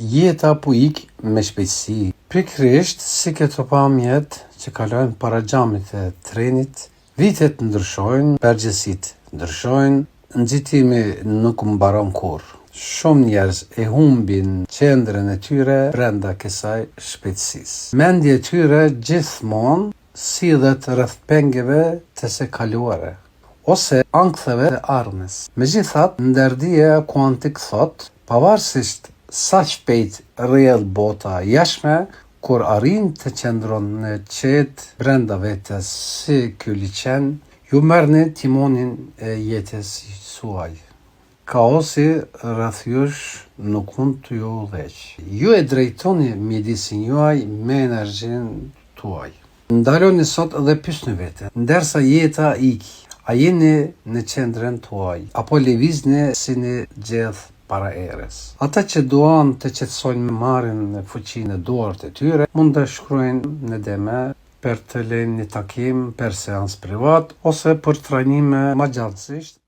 Jeta po ik me shpejtësi, pikërisht si këto pamjet që kalojnë para xhamit të trenit. Vitet ndryshojnë, përgjithësitë ndryshojnë, nxitimi nuk mbaron kurrë. Shumë njerëz e humbin qendrën e tyre brenda kësaj shpejtësisë. Mendja e tyre gjithmonë sillet rreth pengeve të së kaluara ose anktheve të ardhmes. Megjithatë, ndërdia kuantik thotë, pavarësisht sa shpejt rrjedh bota jashtme, kur arrin të qëndron në qetë brenda vetes si ky liçen, ju merrni timonin e jetës suaj. Kaosi rreth jush nuk mund t'ju udhëheqë. Ju e drejtoni mjedisin juaj me energjinë tuaj. Ndaloni sot dhe pyesni veten, ndërsa jeta iki, a jeni në qendrën tuaj apo lëvizni si një gjedh para erës? Ata që duan të qetësojnë marrin me fuqinë e duart e tyre, mund të shkruajnë në DM për të lënë një takim për seancë privat ose për trajnime më gjatësisht.